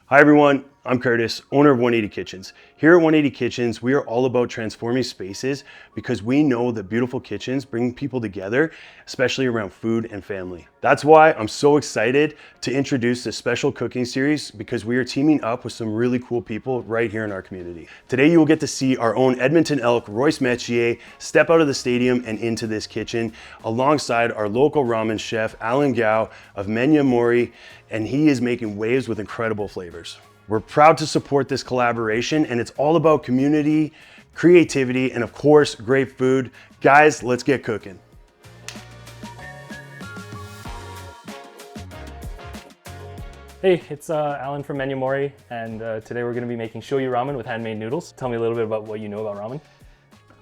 Hi everyone, I'm Curtis, owner of 180 Kitchens. Here at 180 Kitchens, we are all about transforming spaces because we know that beautiful kitchens bring people together, especially around food and family. That's why I'm so excited to introduce this special cooking series because we are teaming up with some really cool people right here in our community. Today you will get to see our own Edmonton Elk, Royce Metchie, step out of the stadium and into this kitchen alongside our local ramen chef, Allen Gao of Menya Mori, and he is making waves with incredible flavors. We're proud to support this collaboration, and it's all about community, creativity, and of course, great food. Guys, let's get cooking. Hey, it's Alan from Menya Mori, and today we're going to be making shoyu ramen with handmade noodles. Tell me a little bit about what you know about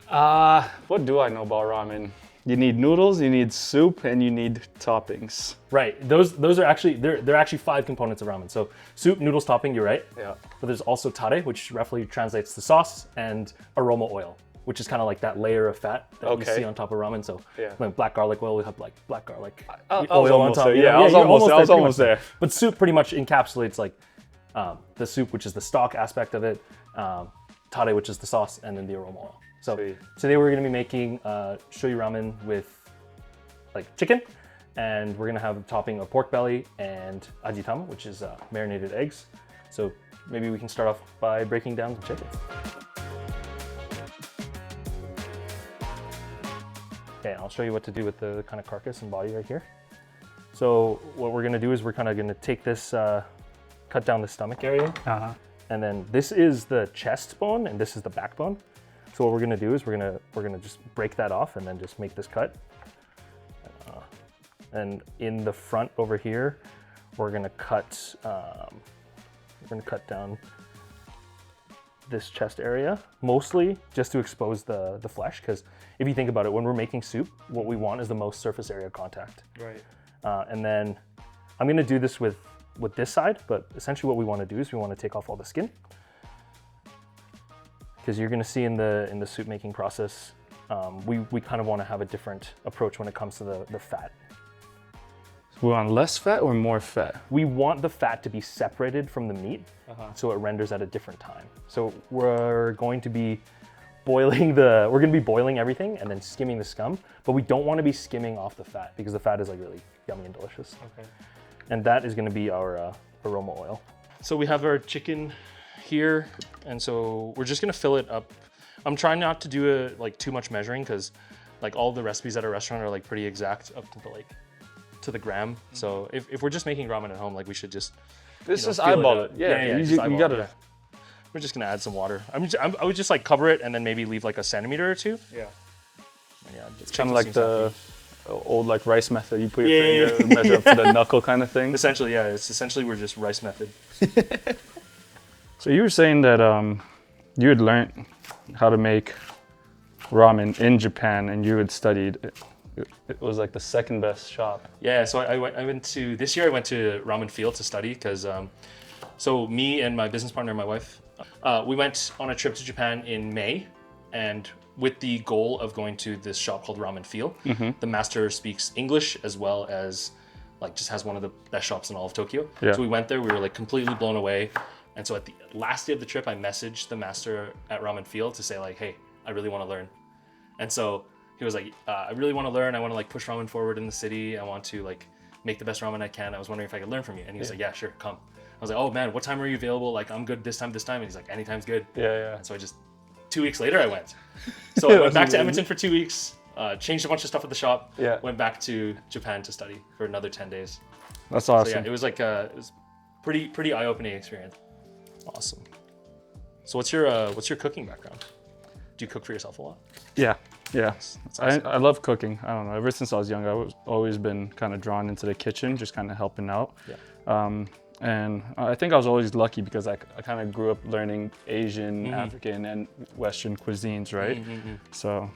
ramen. What do I know about ramen? You need noodles, you need soup, and you need toppings. Right, those are actually, they're actually 5 components of ramen. So soup, noodles, topping, you're right. Yeah. But there's also tare, which roughly translates to sauce, and aroma oil, which is kind of like that layer of fat that you see on top of ramen. So like black garlic oil, we have like black garlic oil on top. I was almost there. But soup pretty much encapsulates like the soup, which is the stock aspect of it, tare, which is the sauce, and then the aroma oil. So today we're going to be making shoyu ramen with like chicken, and we're going to have a topping of pork belly and ajitama, which is marinated eggs. So maybe we can start off by breaking down the chicken. Okay, I'll show you what to do with the kind of carcass and body right here. So what we're going to do is we're kind of going to take this, cut down the stomach area, and then this is the chest bone and this is the backbone. So what we're gonna do is we're gonna just break that off and then just make this cut. And in the front over here, we're gonna cut down this chest area, mostly just to expose the flesh. Because if you think about it, when we're making soup, what we want is the most surface area contact. Right. And then I'm gonna do this with this side, but essentially what we want to do is we want to take off all the skin. Because you're going to see in the soup making process, we kind of want to have a different approach when it comes to the fat. We want less fat or more fat? We want the fat to be separated from the meat, so it renders at a different time. So we're going to be boiling everything and then skimming the scum, but we don't want to be skimming off the fat because the fat is like really yummy and delicious. Okay. And that is going to be our aroma oil. So we have our chicken here, and so we're just gonna fill it up. I'm trying not to do like too much measuring because like all the recipes at a restaurant are like pretty exact up to the gram. So if we're just making ramen at home, like we should just eyeball it. Yeah, you got it. We're just gonna add some water. I would just like cover it and then maybe leave like a centimeter or two. Yeah. It's kind of like the old like rice method. You put your finger, measure up to the knuckle kind of thing. Essentially, yeah. It's essentially we're just rice method. So you were saying that you had learned how to make ramen in Japan, and you had studied. It was like the second best shop. Yeah, so I went to Ramen Field to study because so me and my business partner, my wife, we went on a trip to Japan in May, and with the goal of going to this shop called Ramen Field. The master speaks English as well as like just has one of the best shops in all of Tokyo. Yeah. So we went there, we were like completely blown away. And so at the last day of the trip, I messaged the master at Ramen Field to say like, hey, I really want to learn. And so he was like, I really want to learn. I want to like push ramen forward in the city. I want to like make the best ramen I can. I was wondering if I could learn from you. And he was like, yeah, sure, come. I was like, oh man, what time are you available? Like, I'm good this time. And he's like, anytime's good. Yeah. And so 2 weeks later, I went. So I went back to Edmonton for 2 weeks, changed a bunch of stuff at the shop, went back to Japan to study for another 10 days. That's awesome. So yeah, it was like it was pretty eye-opening experience. Awesome. So what's your cooking background? Do you cook for yourself a lot? Yeah. That's awesome. I love cooking. I don't know. Ever since I was young, I've always been kind of drawn into the kitchen, just kind of helping out. Yeah. And I think I was always lucky because I kind of grew up learning Asian, African, and Western cuisines, right? So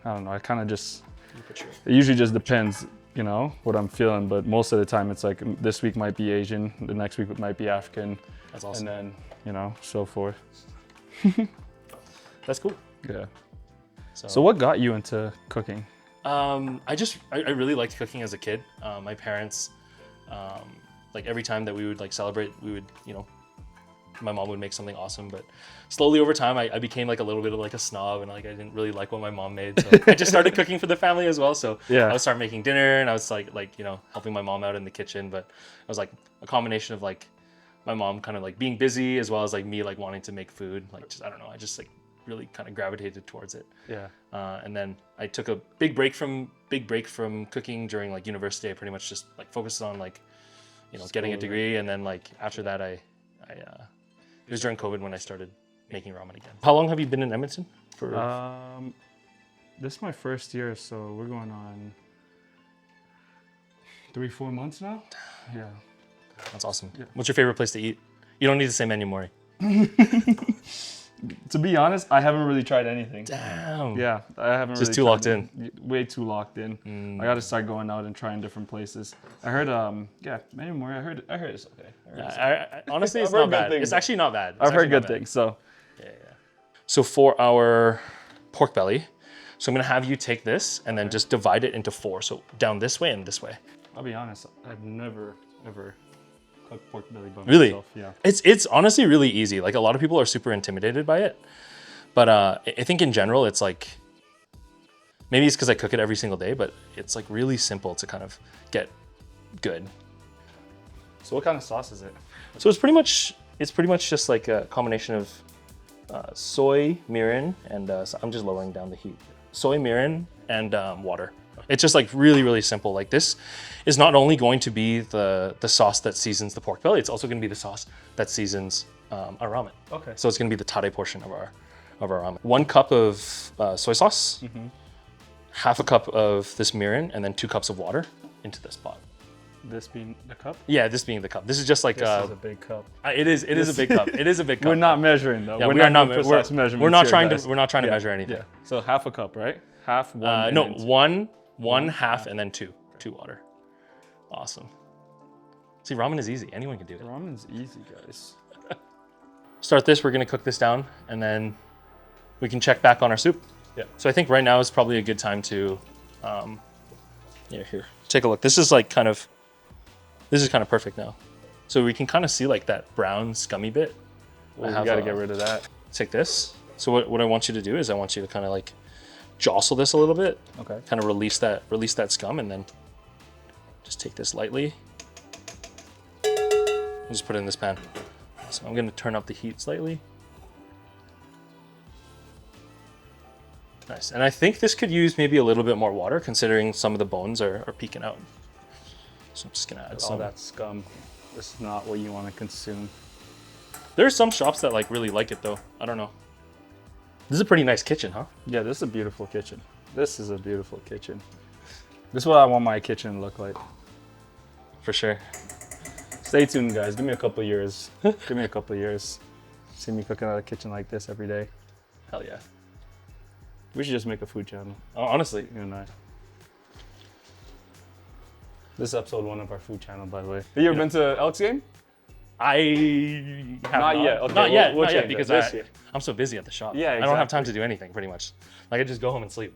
I don't know. I kind of just, it usually just depends, you know, what I'm feeling. But most of the time it's like this week might be Asian, the next week it might be African. That's awesome. And then, you know, so forth. That's cool. Yeah. So what got you into cooking? I really liked cooking as a kid. My parents, like every time that we would like celebrate, we would, you know, my mom would make something awesome. But slowly over time, I became like a little bit of like a snob, and like I didn't really like what my mom made. So I just started cooking for the family as well. So Yeah. I would start making dinner, and I was like you know, helping my mom out in the kitchen. But it was like a combination of like my mom kind of like being busy as well as like me like wanting to make food. Like just, I don't know, I just like really kind of gravitated towards it. Yeah. And then I took a big break from cooking during like university. I pretty much just like focused on like, you know, getting a degree, and then like after that it was during COVID when I started making ramen again. How long have you been in Edmonton for? This is my first year, so we're going on 3-4 months now. Yeah. That's awesome. Yeah. What's your favorite place to eat? You don't need to say Menya Mori. To be honest, I haven't really tried anything. Damn. Yeah, I haven't Just really too tried locked in. Way too locked in. I got to start going out and trying different places. I heard, Menya Mori. I heard it's okay. I honestly, it's I've heard not good bad. things. It's actually not bad. I've heard good things. So So for our pork belly, so I'm gonna have you take this and then just divide it into 4. So down this way and this way. I'll be honest, I've never ever cooked pork belly by Really? myself. Yeah. It's honestly really easy. Like a lot of people are super intimidated by it, but I think in general it's like, maybe it's because I cook it every single day, but it's like really simple to kind of get good. So what kind of sauce is it? So it's pretty much just like a combination of soy, mirin, and so I'm just lowering down the heat. Soy, mirin, and water. It's just like really, really simple. Like this is not only going to be the sauce that seasons the pork belly, it's also going to be the sauce that seasons our ramen. Okay. So it's going to be the tare portion of our ramen. 1 cup of soy sauce, half a cup of this mirin, and then 2 cups of water into this pot. This being the cup? Yeah, this being the cup. This is just like This is a big cup. it is a big cup. It is a big cup. We're not measuring though. Yeah, we're we are not not. doing precise measurements We're not here, trying guys. to. We're not trying to measure anything. Yeah. So half a cup, right? Half, one. No, and then one half, and then two water. Awesome. See, ramen is easy. Anyone can do it. Ramen's easy, guys. Start this. We're gonna cook this down, and then we can check back on our soup. Yeah. So I think right now is probably a good time to, here. Take a look. This is kind of perfect now. So we can kind of see like that brown scummy bit. Well, we gotta get rid of that. Take this. So what I want you to do is I want you to kind of like jostle this a little bit. Okay. Kind of release that scum, and then just take this lightly. And just put it in this pan. So I'm gonna turn up the heat slightly. Nice. And I think this could use maybe a little bit more water, considering some of the bones are peeking out. So I'm just gonna add All some. that scum. This is not what you want to consume. There's some shops that like really like it though. I don't know. This is a pretty nice kitchen, huh? Yeah, this is a beautiful kitchen. This is a beautiful kitchen. This is what I want my kitchen to look like. For sure. Stay tuned, guys. Give me a couple years. Give me a couple years. See me cooking out a kitchen like this every day. Hell yeah. We should just make a food channel, Honestly, you and I. This is episode 1 of our food channel, by the way. Have you ever been to Elks game? I have not yet. Okay, not yet. we'll Not yet change because that this year. I'm so busy at the shop. Yeah, I don't have exactly. time to do anything pretty much. Like I just go home and sleep.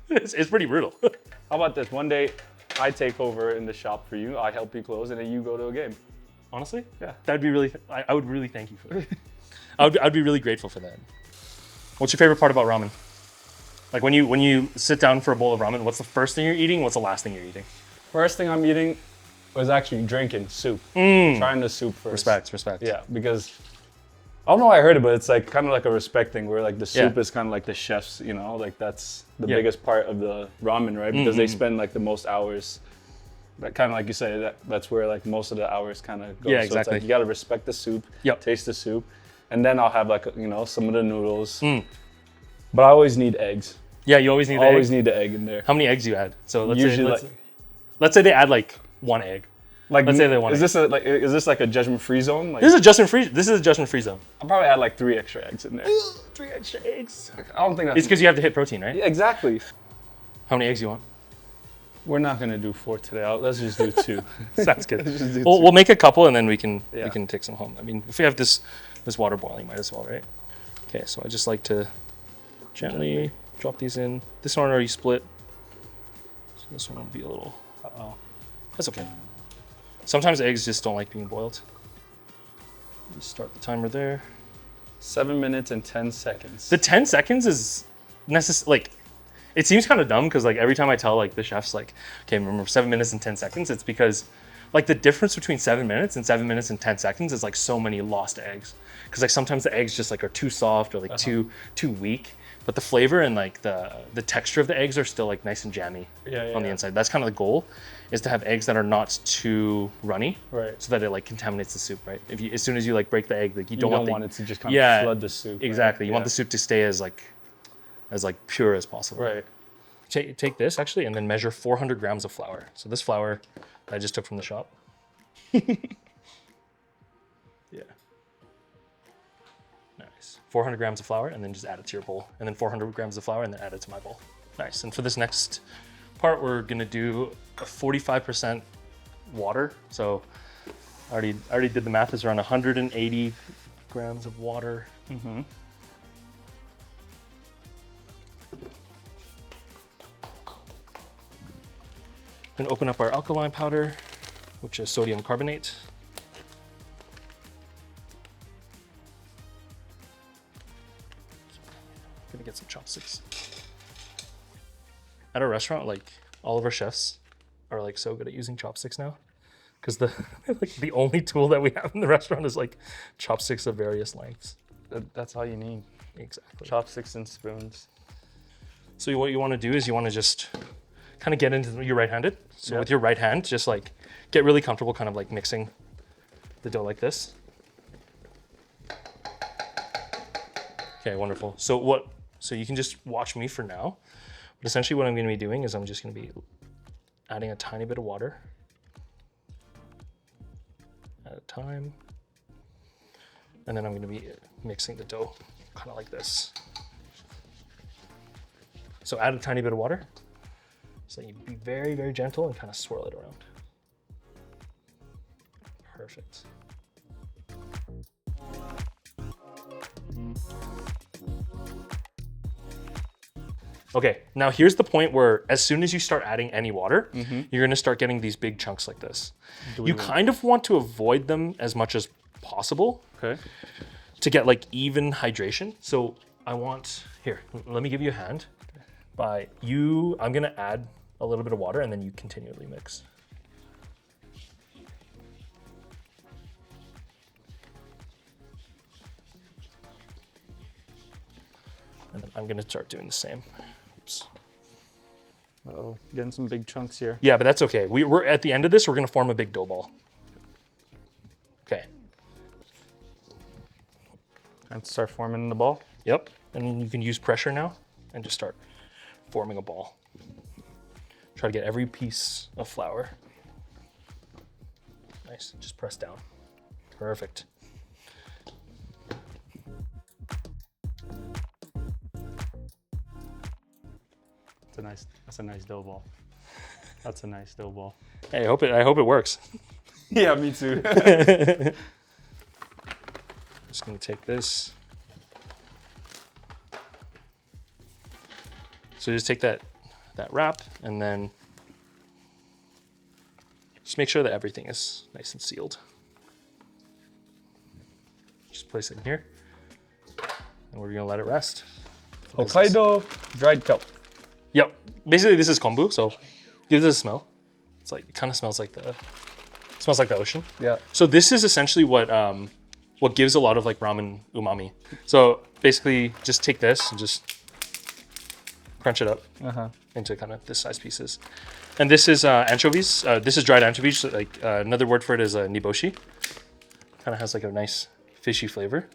It's pretty brutal. How about this? One day, I take over in the shop for you. I help you close, and then you go to a game. Honestly, Yeah. that'd be really. I would really thank you for that. I'd be really grateful for that. What's your favorite part about ramen? Like when you sit down for a bowl of ramen, what's the first thing you're eating? What's the last thing you're eating? First thing I'm eating was actually drinking soup. Trying the soup first. Respect. Yeah, because I don't know why I heard it, but it's like kind of like a respect thing where like the soup Yeah. is kind of like the chef's, you know, like that's the Yeah. biggest part of the ramen, right? Because they spend like the most hours. That kind of like you say, that's where like most of the hours kind of go. Yeah, So it's exactly. like you gotta respect the soup, Yep. taste the soup, and then I'll have like some of the noodles. But I always need eggs. Yeah, you always need the Always egg. need the egg in there. How many eggs do you add? So Usually let's say they add like 1 egg. like let's say they want is this like a judgment-free zone? Like This is a judgment-free zone. I'll probably add like 3 extra eggs in there. 3 extra eggs. I don't think that's It's because you have to hit protein, right? Yeah, exactly. How many eggs do you want? We're not gonna do 4 today. Let's just do 2. Sounds good. Let's just do We'll, 2. we'll make a couple and then we can Yeah. take some home. I mean, if we have this water boiling, might as well, right? Okay, so I just like to gently drop these in. This one already split, so this one will be a little. That's okay. Sometimes eggs just don't like being boiled. Start the timer there. 7 minutes and 10 seconds. The 10 seconds is like, it seems kind of dumb because like every time I tell like the chefs like, okay, remember 7 minutes and 10 seconds, it's because like the difference between 7 minutes and 7 minutes and 10 seconds is like so many lost eggs. Because like sometimes the eggs just like are too soft or like too weak, but the flavor and like the texture of the eggs are still like nice and jammy on the inside. That's kind of the goal, is to have eggs that are not too runny, Right. so that it like contaminates the soup, right? If you, as soon as you like break the egg, like you You don't, don't want want it to just kind of flood the soup. Exactly. Right? You want the soup to stay as pure as possible. Right. Take this actually and then measure 400 grams of flour. So this flour I just took from the shop. Yeah. Nice. 400 grams of flour and then just add it to your bowl. And then 400 grams of flour and then add it to my bowl. Nice. And for this next part, we're gonna do a 45% water. So I already did the math. It's around 180 grams of water. Mm-hmm. Then open up our alkaline powder, which is sodium carbonate. Gonna get some chopsticks. At our restaurant, like all of our chefs are like so good at using chopsticks now, because the only tool that we have in the restaurant is like chopsticks of various lengths. That's all you need. Exactly. Chopsticks and spoons. So what you want to do is you want to just kind of get into, you're right-handed. So with your right hand, just like get really comfortable kind of like mixing the dough like this. Okay, wonderful. So you can just watch me for now. But essentially what I'm going to be doing is I'm just going to be adding a tiny bit of water at a time. And then I'm going to be mixing the dough kind of like this. So add a tiny bit of water. So you be very, very gentle and kind of swirl it around. Perfect. Okay, now here's the point where as soon as you start adding any water, you're gonna start getting these big chunks like this. You kind of want to avoid them as much as possible. Okay. To get like even hydration. So I want, here, let me give you a hand. I'm gonna add a little bit of water and then you continually mix. And then I'm gonna start doing the same. Oops. Uh-oh, getting some big chunks here. Yeah, but that's okay. We're at the end of this, we're gonna form a big dough ball. Okay. And start forming the ball. Yep, and then you can use pressure now and just start forming a ball. Try to get every piece of flour. Nice, just press down. Perfect. That's a nice dough ball. That's a nice dough ball. Hey, I hope it works. Yeah, me too. Just gonna take this. So just take that wrap and then just make sure that everything is nice and sealed. Just place it in here and we're gonna let it rest. Hokkaido dried kelp. Yep. Basically this is kombu, so give this a smell. It's like, it kind of smells like the ocean. Yeah. So this is essentially what gives a lot of like ramen umami. So basically just take this and just crunch it up into kind of this size pieces. And this is anchovies. This is dried anchovies. So like another word for it is niboshi. Kind of has like a nice fishy flavor.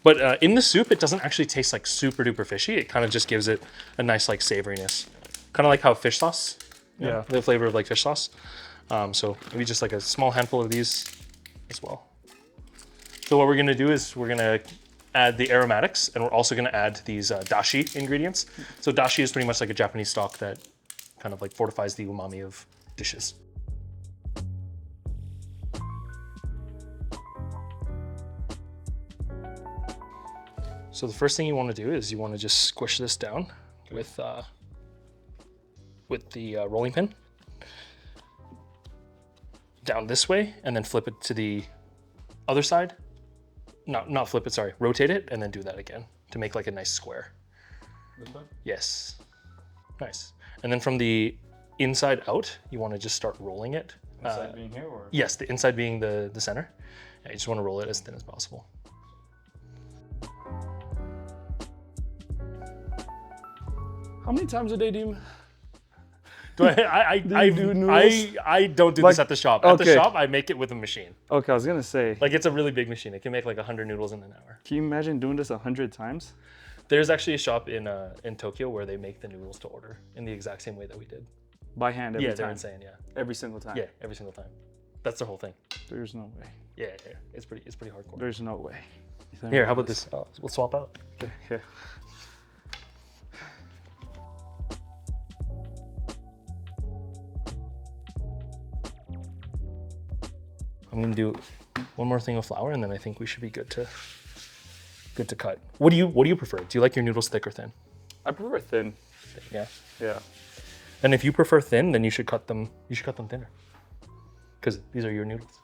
But in the soup, it doesn't actually taste like super duper fishy. It kind of just gives it a nice like savoriness. Kind of like how fish sauce, Yeah. the flavor of like fish sauce. So maybe just like a small handful of these as well. So what we're gonna do is we're gonna add the aromatics and we're also gonna add these dashi ingredients. So dashi is pretty much like a Japanese stock that kind of like fortifies the umami of dishes. So the first thing you want to do is you want to just squish this down with the rolling pin down this way, and then flip it to the other side, not flip it, sorry. Rotate it and then do that again to make like a nice square. Yes. Nice. And then from the inside out, you want to just start rolling it. Inside being here or? Yes, the inside being the center. Yeah, you just want to roll it as thin as possible. How many times a day do you? I do noodles? I don't do this at the shop. At the okay. shop, I make it with a machine. Okay, I was gonna say. Like it's a really big machine. It can make like 100 noodles in an hour. Can you imagine doing this 100 times? There's actually a shop in Tokyo where they make the noodles to order in the exact same way that we did. By hand every Yeah, they're time? insane. Yeah, Every single time? yeah, every single time. That's the whole thing. There's no way. Yeah, yeah, it's pretty hardcore. There's no way. Here, how about this? We'll swap out. Yeah. I'm gonna do one more thing of flour, and then I think we should be good to cut. What do you prefer? Do you like your noodles thick or thin? I prefer thin. Yeah. Yeah. And if you prefer thin, then you should cut them. You should cut them thinner, because these are your noodles.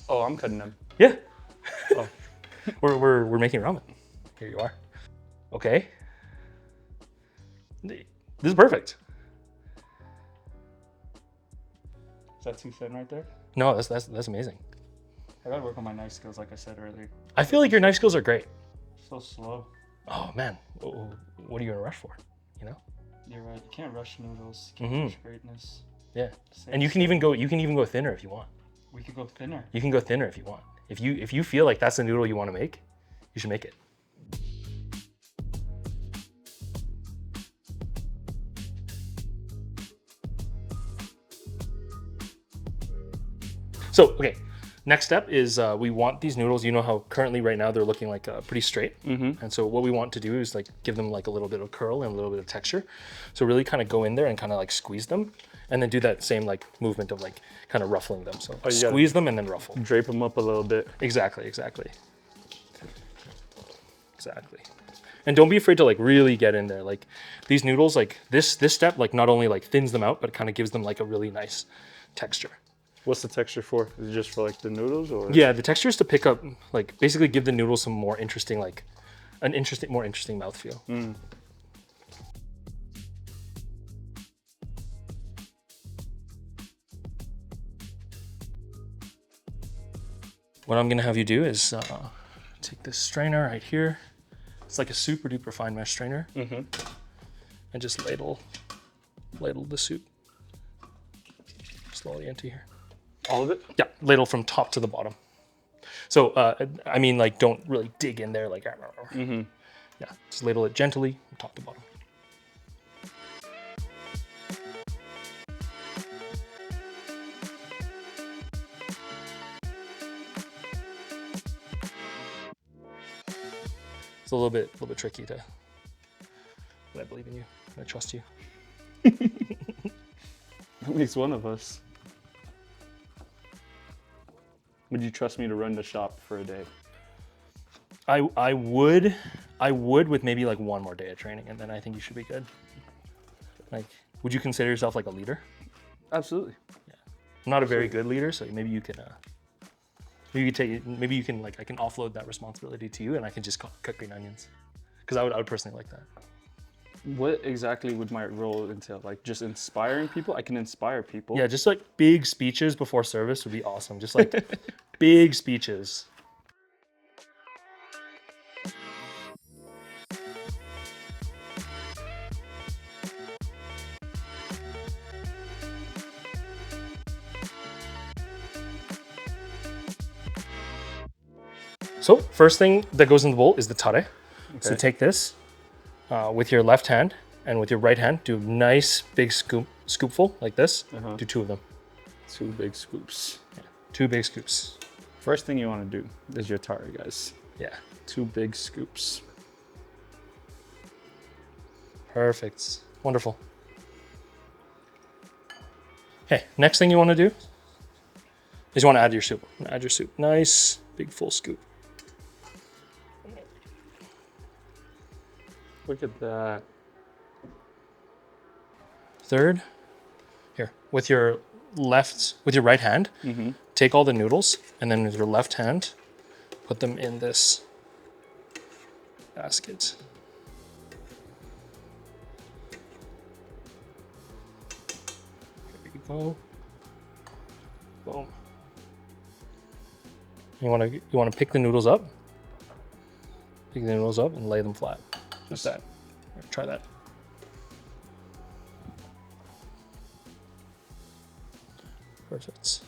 Oh, I'm cutting them. Yeah. Oh. We're making ramen. Here you are. Okay. This is perfect. Is that too thin right there? No, that's amazing. I gotta work on my knife skills, like I said earlier. I feel like your knife skills are great. So slow. Oh man, what are you in a rush for? You know? You're right. You can't rush noodles. You can't rush greatness. Yeah. Same And you can even go thinner if you want. We could go thinner. You can go thinner if you want. If you feel like that's the noodle you want to make, you should make it. So, okay, next step is we want these noodles, you know how currently right now they're looking like pretty straight. And so what we want to do is like give them like a little bit of curl and a little bit of texture. So really kind of go in there and kind of like squeeze them and then do that same like movement of like kind of ruffling them. So squeeze them and then ruffle. Drape them up a little bit. Exactly. And don't be afraid to like really get in there. Like these noodles, like this step like not only like thins them out, but kind of gives them like a really nice texture. What's the texture for? Is it just for like the noodles or? Yeah, the texture is to pick up, like basically give the noodles some more interesting, like more interesting mouthfeel. What I'm gonna have you do is take this strainer right here. It's like a super duper fine mesh strainer. And just ladle the soup slowly into here. All of it? Yeah, ladle from top to the bottom. So, I mean, like, don't really dig in there, like, yeah, just ladle it gently from top to bottom. It's a little bit tricky to, but I believe in you. I trust you. At least one of us. Would you trust me to run the shop for a day? I would with maybe like one more day of training, and then I think you should be good. Like, would you consider yourself like a leader? Absolutely. Yeah. I'm not a very good leader, so maybe you can maybe you can like I can offload that responsibility to you, and I can just cut green onions, because I would personally like that. What exactly would my role entail? Like just inspiring people? I can inspire people. Yeah, just like big speeches before service would be awesome. Just like big speeches. So first thing that goes in the bowl is the tare. So take this with your left hand and with your right hand, do a nice big scoopful like this. Do two of them. 2 big scoops. Yeah, 2 big scoops. First thing you want to do is your tare, guys. Yeah. 2 big scoops. Perfect. Wonderful. Okay, next thing you want to do is you want to add your soup. Add your soup. Nice big full scoop. Look at that. Third, here, with your right hand, take all the noodles, and then with your left hand, put them in this basket. There we go. Boom. You want to pick the noodles up. Pick the noodles up and lay them flat. Just that. Try that. Perfect.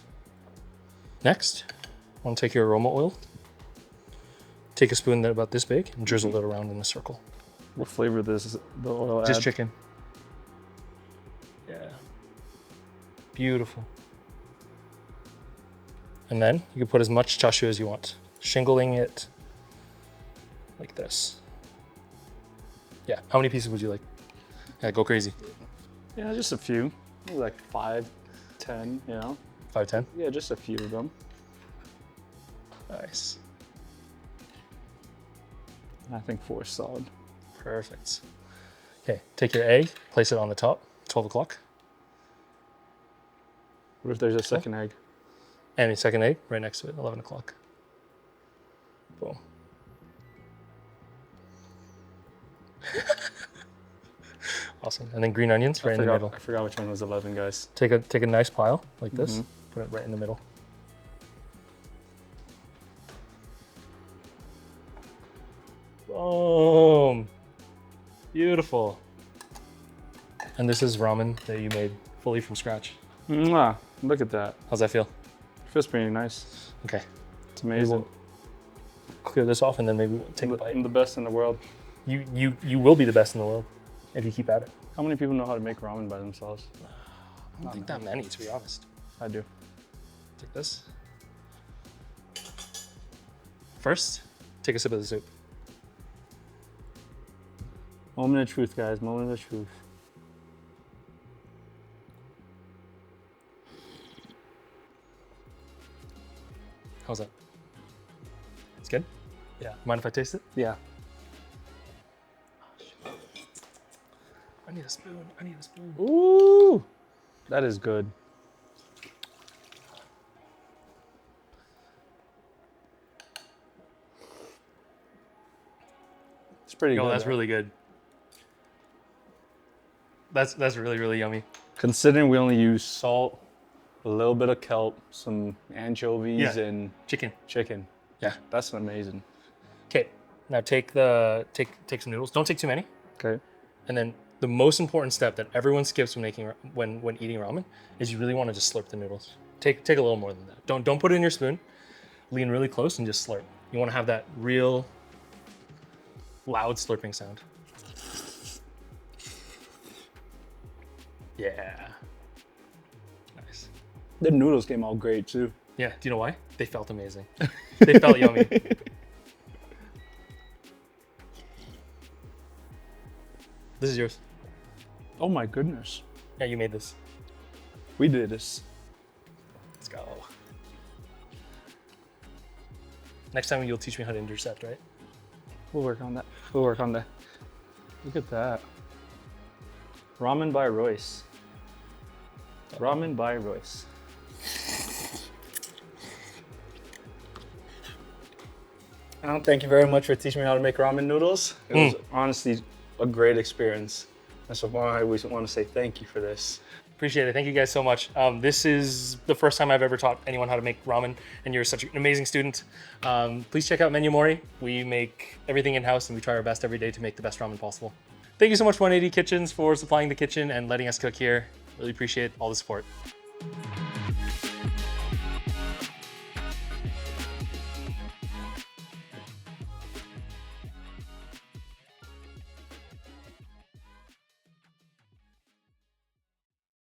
Next, I want to take your aroma oil. Take a spoon that about this big and drizzle it around in a circle. What flavor does the oil Just add? chicken. Yeah. Beautiful. And then you can put as much chashu as you want, shingling it like this. Yeah. How many pieces would you like? Yeah, go crazy. Yeah, just a few. Maybe like 5, 10, you know? 5, 10. Yeah, just a few of them. Nice. I think 4 is solid. Perfect. Okay, take your egg, place it on the top, 12 o'clock. What if there's a second egg? And a second egg right next to it, 11 o'clock. Boom. Awesome. And then green onions right in the middle. I forgot which one was 11, guys. Take a nice pile like this, put it right in the middle. Boom. Beautiful. And this is ramen that you made fully from scratch. Mwah, look at that. How's that feel? Feels pretty nice. Okay. It's amazing. Clear this off and then maybe we'll take a bite. I'm the best in the world. You will be the best in the world if you keep at it. How many people know how to make ramen by themselves? I don't think that many, to be honest. I do. Take this. First, take a sip of the soup. Moment of truth, guys. Moment of truth. How's that? It's good? Yeah. Mind if I taste it? Yeah. I need a spoon. I need a spoon. Ooh, that is good. It's pretty good. That's right? really good. That's really, really yummy. Considering we only use salt, a little bit of kelp, some anchovies, Yeah. and Chicken. chicken. Yeah. That's amazing. Okay. Now take some noodles. Don't take too many. Okay. And then the most important step that everyone skips when eating ramen is you really want to just slurp the noodles. Take a little more than that. Don't put it in your spoon. Lean really close and just slurp. You want to have that real loud slurping sound. Yeah. Nice. The noodles came out great too. Yeah. Do you know why? They felt amazing. They felt yummy. This is yours. Oh my goodness. Yeah, you made this. We did this. Let's go. Next time you'll teach me how to intercept, right? We'll work on that. We'll work on that. Look at that. Ramen by Royce. Ramen by Royce. Thank you very much for teaching me how to make ramen noodles. It was honestly a great experience. That's why I always want to say thank you for this. Appreciate it. Thank you guys so much. This is the first time I've ever taught anyone how to make ramen, and you're such an amazing student. Please check out Menya Mori. We make everything in-house, and we try our best every day to make the best ramen possible. Thank you so much, 180 Kitchens, for supplying the kitchen and letting us cook here. Really appreciate all the support.